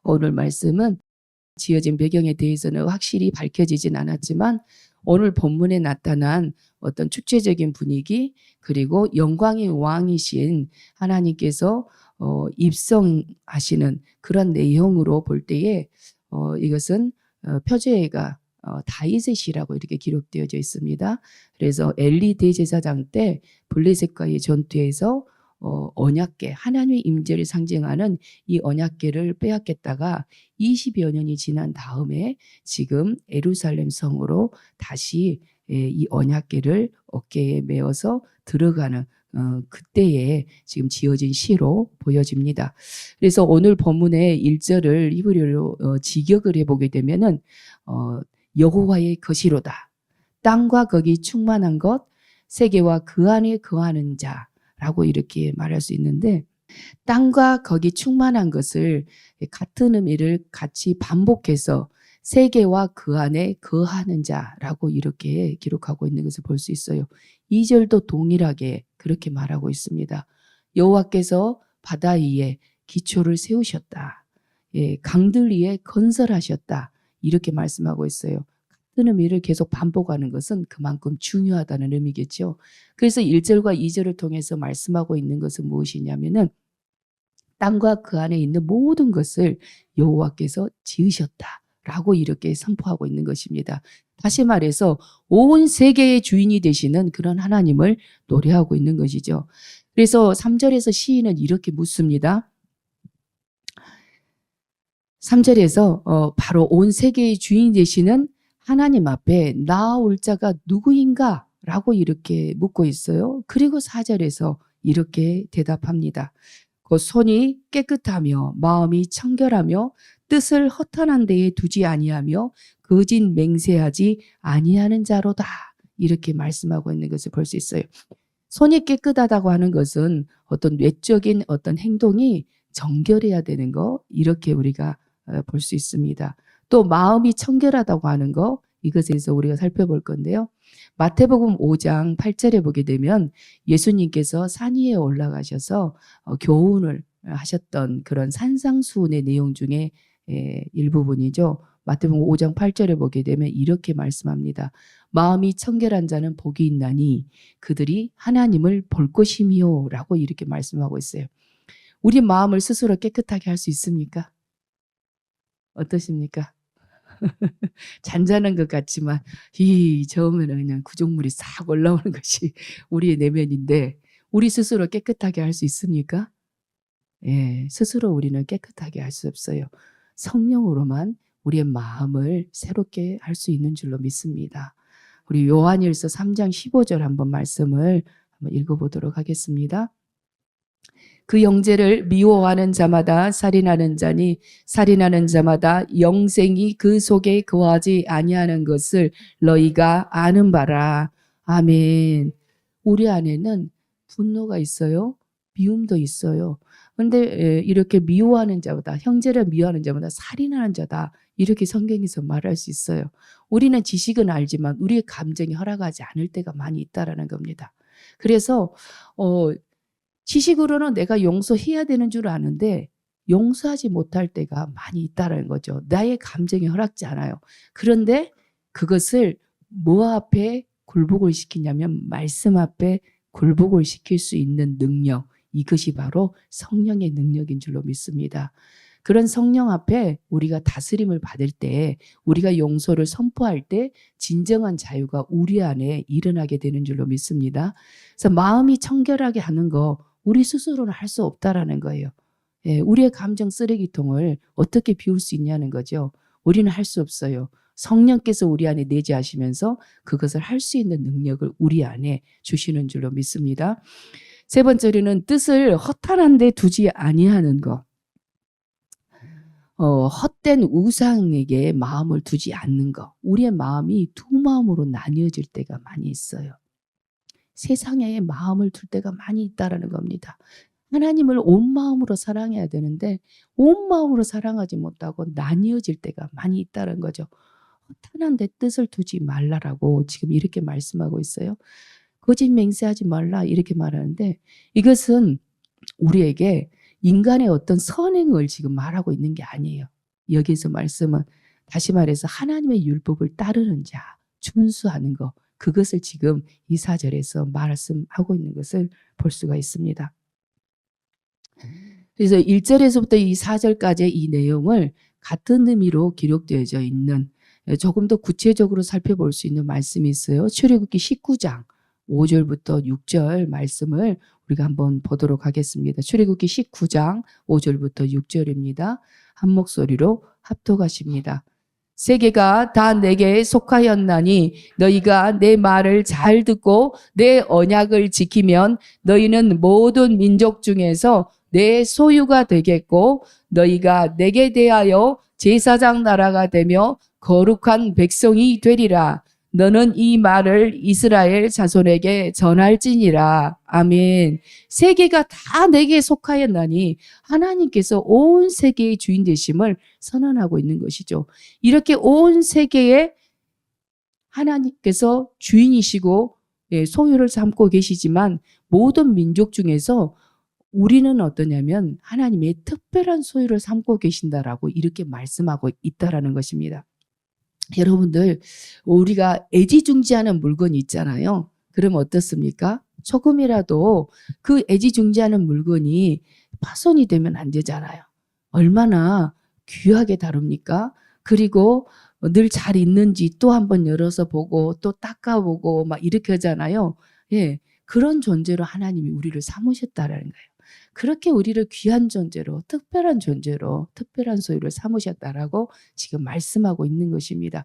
오늘 말씀은 지어진 배경에 대해서는 확실히 밝혀지진 않았지만 오늘 본문에 나타난 어떤 축제적인 분위기 그리고 영광의 왕이신 하나님께서 입성하시는 그런 내용으로 볼 때에 이것은 표제가 다윗의 시라고 이렇게 기록되어져 있습니다. 그래서 엘리 대제사장 때 블레셋과의 전투에서 언약궤, 하나님의 임재를 상징하는 이 언약궤를 빼앗겼다가 20여 년이 지난 다음에 지금 예루살렘 성으로 다시 이 언약궤를 어깨에 메어서 들어가는 그때에 지금 지어진 시로 보여집니다. 그래서 오늘 본문의 1절을 히브리어로 직역을 해보게 되면은 여호와의 것이로다. 땅과 거기 충만한 것, 세계와 그 안에 거하는 자라고 이렇게 말할 수 있는데 땅과 거기 충만한 것을 같은 의미를 같이 반복해서 세계와 그 안에 거하는 자라고 이렇게 기록하고 있는 것을 볼 수 있어요. 2절도 동일하게 그렇게 말하고 있습니다. 여호와께서 바다 위에 기초를 세우셨다. 강들 위에 건설하셨다. 이렇게 말씀하고 있어요. 같은 의미를 계속 반복하는 것은 그만큼 중요하다는 의미겠죠. 그래서 1절과 2절을 통해서 말씀하고 있는 것은 무엇이냐면은 땅과 그 안에 있는 모든 것을 여호와께서 지으셨다라고 이렇게 선포하고 있는 것입니다. 다시 말해서 온 세계의 주인이 되시는 그런 하나님을 노래하고 있는 것이죠. 그래서 3절에서 시인은 이렇게 묻습니다. 3절에서 바로 온 세계의 주인이 되시는 하나님 앞에 나아올 자가 누구인가? 라고 이렇게 묻고 있어요. 그리고 4절에서 이렇게 대답합니다. 그 손이 깨끗하며 마음이 청결하며 뜻을 허탄한 데에 두지 아니하며 거짓 맹세하지 아니하는 자로다. 이렇게 말씀하고 있는 것을 볼 수 있어요. 손이 깨끗하다고 하는 것은 어떤 외적인 어떤 행동이 정결해야 되는 거 이렇게 우리가 볼 수 있습니다. 또 마음이 청결하다고 하는 거 이것에서 우리가 살펴볼 건데요. 마태복음 5장 8절에 보게 되면 예수님께서 산 위에 올라가셔서 교훈을 하셨던 그런 산상수훈의 내용 중에 일부분이죠. 마태복음 5장 8절에 보게 되면 이렇게 말씀합니다. 마음이 청결한 자는 복이 있나니 그들이 하나님을 볼 것이미요 라고 이렇게 말씀하고 있어요. 우리 마음을 스스로 깨끗하게 할 수 있습니까? 어떠십니까? 잔잔한 것 같지만 이 처음에는 그냥 구종물이 싹 올라오는 것이 우리의 내면인데 우리 스스로 깨끗하게 할 수 있습니까? 스스로 우리는 깨끗하게 할 수 없어요. 성령으로만 우리의 마음을 새롭게 할 수 있는 줄로 믿습니다. 우리 요한일서 3장 15절 한번 말씀을 한번 읽어보도록 하겠습니다. 그 형제를 미워하는 자마다 살인하는 자니 살인하는 자마다 영생이 그 속에 거하지 아니하는 것을 너희가 아는 바라. 아멘. 우리 안에는 분노가 있어요. 미움도 있어요. 그런데 이렇게 미워하는 자보다 형제를 미워하는 자보다 살인하는 자다. 이렇게 성경에서 말할 수 있어요. 우리는 지식은 알지만 우리의 감정이 허락하지 않을 때가 많이 있다라는 겁니다. 그래서 지식으로는 내가 용서해야 되는 줄 아는데 용서하지 못할 때가 많이 있다는 거죠. 나의 감정이 허락지 않아요. 그런데 그것을 뭐 앞에 굴복을 시키냐면 말씀 앞에 굴복을 시킬 수 있는 능력, 이것이 바로 성령의 능력인 줄로 믿습니다. 그런 성령 앞에 우리가 다스림을 받을 때 우리가 용서를 선포할 때 진정한 자유가 우리 안에 일어나게 되는 줄로 믿습니다. 그래서 마음이 청결하게 하는 거 우리 스스로는 할 수 없다라는 거예요. 우리의 감정 쓰레기통을 어떻게 비울 수 있냐는 거죠. 우리는 할 수 없어요. 성령께서 우리 안에 내재하시면서 그것을 할 수 있는 능력을 우리 안에 주시는 줄로 믿습니다. 세 번째로는 뜻을 허탄한 데 두지 아니하는 것. 헛된 우상에게 마음을 두지 않는 것. 우리의 마음이 두 마음으로 나뉘어질 때가 많이 있어요. 세상에 마음을 둘 때가 많이 있다라는 겁니다. 하나님을 온 마음으로 사랑해야 되는데 온 마음으로 사랑하지 못하고 나뉘어질 때가 많이 있다는 거죠. 허탄한 데 뜻을 두지 말라라고 지금 이렇게 말씀하고 있어요. 거짓 맹세하지 말라 이렇게 말하는데 이것은 우리에게 인간의 어떤 선행을 지금 말하고 있는 게 아니에요. 여기서 말씀은 다시 말해서 하나님의 율법을 따르는 자, 준수하는 것, 그것을 지금 이 4절에서 말씀하고 있는 것을 볼 수가 있습니다. 그래서 1절에서부터 이 4절까지의 이 내용을 같은 의미로 기록되어져 있는, 조금 더 구체적으로 살펴볼 수 있는 말씀이 있어요. 출애굽기 19장 5절부터 6절 말씀을 우리가 한번 보도록 하겠습니다. 출애굽기 19장 5절부터 6절입니다. 한 목소리로 합독하십니다. 세계가 다 내게 속하였나니 너희가 내 말을 잘 듣고 내 언약을 지키면 너희는 모든 민족 중에서 내 소유가 되겠고 너희가 내게 대하여 제사장 나라가 되며 거룩한 백성이 되리라. 너는 이 말을 이스라엘 자손에게 전할지니라. 아멘. 세계가 다 내게 속하였나니 하나님께서 온 세계의 주인 되심을 선언하고 있는 것이죠. 이렇게 온 세계에 하나님께서 주인이시고 소유를 삼고 계시지만 모든 민족 중에서 우리는 어떠냐면 하나님의 특별한 소유를 삼고 계신다라고 이렇게 말씀하고 있다라는 것입니다. 여러분들, 우리가 애지중지하는 물건이 있잖아요. 그러면 어떻습니까? 조금이라도 그 애지중지하는 물건이 파손이 되면 안 되잖아요. 얼마나 귀하게 다룹니까? 그리고 늘 잘 있는지 또 한번 열어서 보고 또 닦아보고 막 이렇게 하잖아요. 예, 그런 존재로 하나님이 우리를 삼으셨다라는 거예요. 그렇게 우리를 귀한 존재로, 특별한 존재로, 특별한 소유를 삼으셨다라고 지금 말씀하고 있는 것입니다.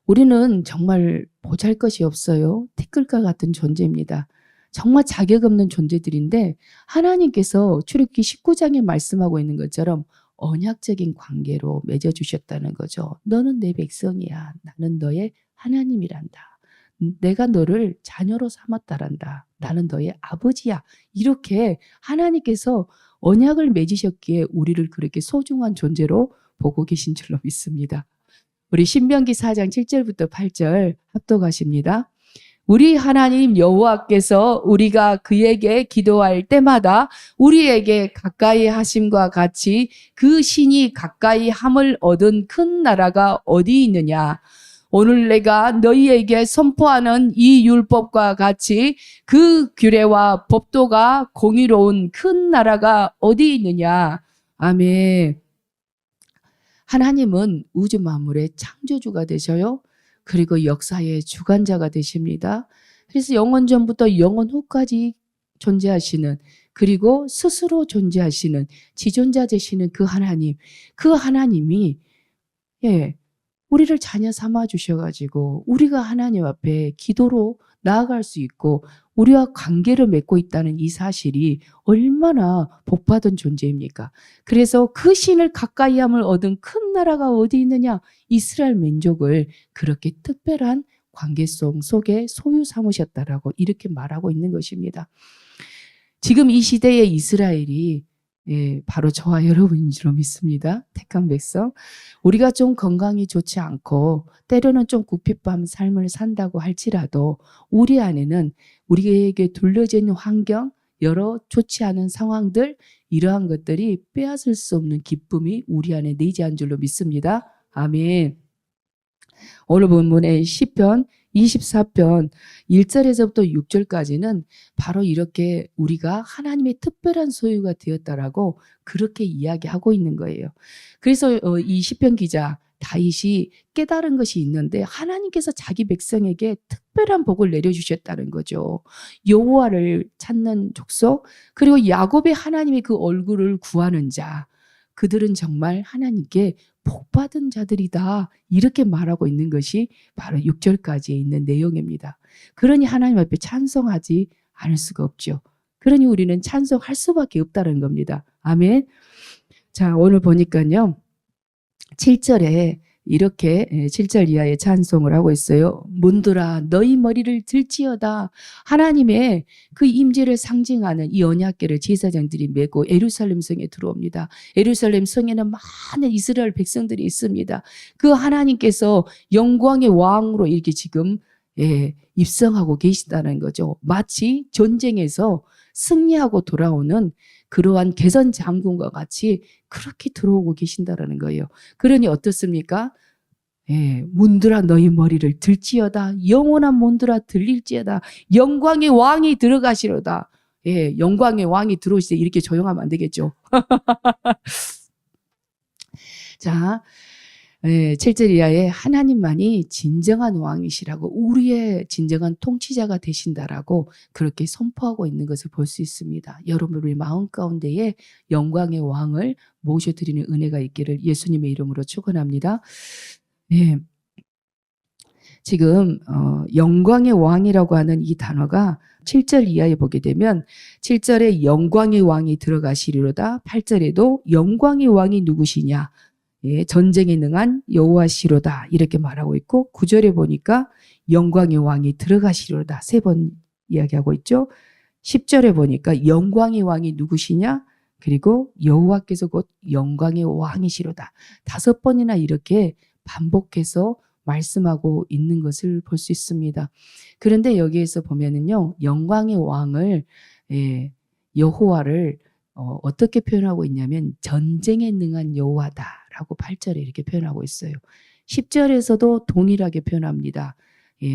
우리는 정말 보잘것이 없어요. 티끌과 같은 존재입니다. 정말 자격 없는 존재들인데 하나님께서 출애굽기 19장에 말씀하고 있는 것처럼 언약적인 관계로 맺어주셨다는 거죠. 너는 내 백성이야. 나는 너의 하나님이란다. 내가 너를 자녀로 삼았다란다. 나는 너의 아버지야. 이렇게 하나님께서 언약을 맺으셨기에 우리를 그렇게 소중한 존재로 보고 계신 줄로 믿습니다. 우리 신명기 4장 7절부터 8절 합독하십니다. 우리 하나님 여호와께서 우리가 그에게 기도할 때마다 우리에게 가까이 하심과 같이 그 신이 가까이 함을 얻은 큰 나라가 어디 있느냐? 오늘 내가 너희에게 선포하는 이 율법과 같이 그 규례와 법도가 공의로운 큰 나라가 어디 있느냐? 아멘. 하나님은 우주 만물의 창조주가 되셔요. 그리고 역사의 주관자가 되십니다. 그래서 영원 전부터 영원 후까지 존재하시는, 그리고 스스로 존재하시는 지존자 되시는 그 하나님, 그 하나님이 우리를 자녀 삼아 주셔가지고 우리가 하나님 앞에 기도로 나아갈 수 있고 우리와 관계를 맺고 있다는 이 사실이 얼마나 복받은 존재입니까? 그래서 그 신을 가까이 함을 얻은 큰 나라가 어디 있느냐? 이스라엘 민족을 그렇게 특별한 관계성 속에 소유 삼으셨다라고 이렇게 말하고 있는 것입니다. 지금 이 시대의 이스라엘이 바로 저와 여러분인 줄 믿습니다. 택한 백성. 우리가 좀 건강이 좋지 않고 때로는 좀 굽핍한 삶을 산다고 할지라도 우리 안에는 우리에게 둘러져 있는 환경, 여러 좋지 않은 상황들, 이러한 것들이 빼앗을 수 없는 기쁨이 우리 안에 내재한 줄로 믿습니다. 아멘. 오늘 본문의 시편 24편 1절에서부터 6절까지는 바로 이렇게 우리가 하나님의 특별한 소유가 되었다라고 그렇게 이야기하고 있는 거예요. 그래서 이 시편 기자 다윗이 깨달은 것이 있는데 하나님께서 자기 백성에게 특별한 복을 내려주셨다는 거죠. 여호와를 찾는 족속, 그리고 야곱의 하나님의 그 얼굴을 구하는 자, 그들은 정말 하나님께 복받은 자들이다, 이렇게 말하고 있는 것이 바로 6절까지에 있는 내용입니다. 그러니 하나님 앞에 찬송하지 않을 수가 없죠. 그러니 우리는 찬송할 수밖에 없다는 겁니다. 아멘. 자, 오늘 보니까요 7절에 이렇게 7절 이하의 찬송을 하고 있어요. 문들아 너희 머리를 들지어다. 하나님의 그 임재를 상징하는 이 언약궤를 제사장들이 메고 예루살렘 성에 들어옵니다. 예루살렘 성에는 많은 이스라엘 백성들이 있습니다. 그 하나님께서 영광의 왕으로 이렇게 지금 입성하고 계시다는 거죠. 마치 전쟁에서 승리하고 돌아오는 그러한 개선 장군과 같이 그렇게 들어오고 계신다라는 거예요. 그러니 어떻습니까? 예, 문들아 너희 머리를 들지어다. 영원한 문들아 들릴지어다. 영광의 왕이 들어가시로다. 예, 영광의 왕이 들어오시되 이렇게 조용하면 안 되겠죠. 자, 예, 7절 이하에 하나님만이 진정한 왕이시라고 우리의 진정한 통치자가 되신다라고 그렇게 선포하고 있는 것을 볼 수 있습니다. 여러분의 마음 가운데에 영광의 왕을 모셔드리는 은혜가 있기를 예수님의 이름으로 축원합니다. 예, 지금 영광의 왕이라고 하는 이 단어가 7절 이하에 보게 되면 7절에 영광의 왕이 들어가시리로다. 8절에도 영광의 왕이 누구시냐? 예, 전쟁에 능한 여호와시로다 이렇게 말하고 있고 9절에 보니까 영광의 왕이 들어가시리로다 3번 이야기하고 있죠. 10절에 보니까 영광의 왕이 누구시냐? 그리고 여호와께서 곧 영광의 왕이시로다 5번이나 이렇게 반복해서 말씀하고 있는 것을 볼 수 있습니다. 그런데 여기에서 보면은요, 영광의 왕을 여호와를 어떻게 표현하고 있냐면 전쟁에 능한 여호와다라고 8절에 이렇게 표현하고 있어요. 10절에서도 동일하게 표현합니다.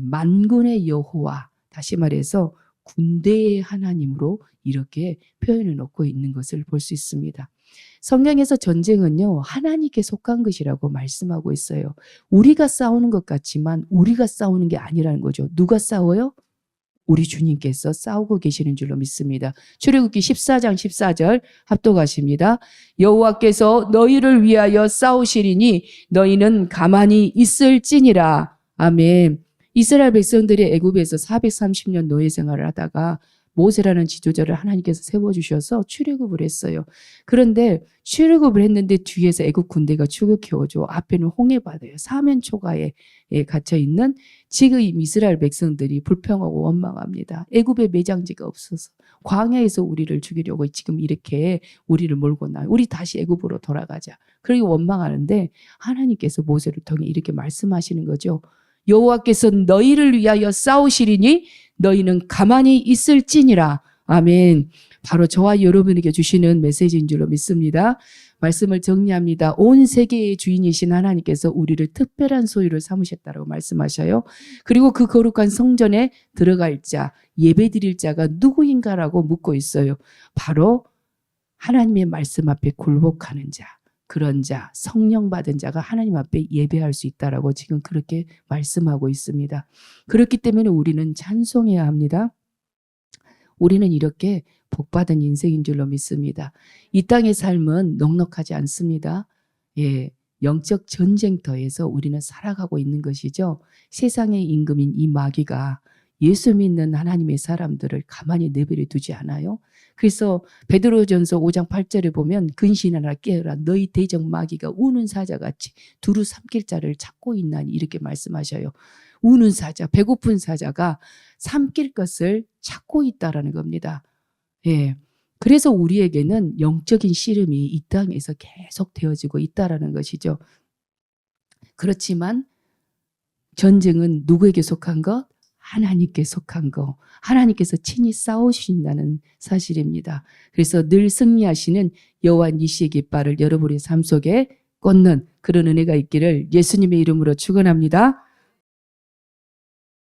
만군의 여호와, 다시 말해서 군대의 하나님으로 이렇게 표현을 놓고 있는 것을 볼 수 있습니다. 성경에서 전쟁은요, 하나님께 속한 것이라고 말씀하고 있어요. 우리가 싸우는 것 같지만 우리가 싸우는 게 아니라는 거죠. 누가 싸워요? 우리 주님께서 싸우고 계시는 줄로 믿습니다. 출애굽기 14장 14절 합독하십니다. 여호와께서 너희를 위하여 싸우시리니 너희는 가만히 있을지니라. 아멘. 이스라엘 백성들이 애굽에서 430년 노예 생활을 하다가 모세라는 지도자를 하나님께서 세워주셔서 출애굽을 했어요. 그런데 출애굽을 했는데 뒤에서 애굽 군대가 추격해오죠. 앞에는 홍해바다예요. 사면 초가에 갇혀있는 지금 이스라엘 백성들이 불평하고 원망합니다. 애굽에 매장지가 없어서 광야에서 우리를 죽이려고 지금 이렇게 우리를 몰고 나요. 우리 다시 애굽으로 돌아가자. 그렇게 원망하는데 하나님께서 모세를 통해 이렇게 말씀하시는 거죠. 여호와께서 너희를 위하여 싸우시리니 너희는 가만히 있을지니라. 아멘. 바로 저와 여러분에게 주시는 메시지인 줄로 믿습니다. 말씀을 정리합니다. 온 세계의 주인이신 하나님께서 우리를 특별한 소유를 삼으셨다고 말씀하셔요. 그리고 그 거룩한 성전에 들어갈 자, 예배드릴 자가 누구인가라고 묻고 있어요. 바로 하나님의 말씀 앞에 굴복하는 자. 그런 자, 성령 받은 자가 하나님 앞에 예배할 수 있다라고 지금 그렇게 말씀하고 있습니다. 그렇기 때문에 우리는 찬송해야 합니다. 우리는 이렇게 복받은 인생인 줄로 믿습니다. 이 땅의 삶은 넉넉하지 않습니다. 예, 영적 전쟁터에서 우리는 살아가고 있는 것이죠. 세상의 임금인 이 마귀가 예수 믿는 하나님의 사람들을 가만히 내버려 두지 않아요. 그래서 베드로전서 5장 8절에 보면 근신하라 깨어라 너희 대적 마귀가 우는 사자같이 두루 삼킬 자를 찾고 있나니 이렇게 말씀하셔요. 우는 사자, 배고픈 사자가 삼킬 것을 찾고 있다라는 겁니다. 예. 그래서 우리에게는 영적인 씨름이 이 땅에서 계속 되어지고 있다라는 것이죠. 그렇지만 전쟁은 누구에게 속한 것? 하나님께 속한 거. 하나님께서 친히 싸우신다는 사실입니다. 그래서 늘 승리하시는 여호와 니시의 깃발을 여러분의 삶 속에 꽂는 그런 은혜가 있기를 예수님의 이름으로 축원합니다.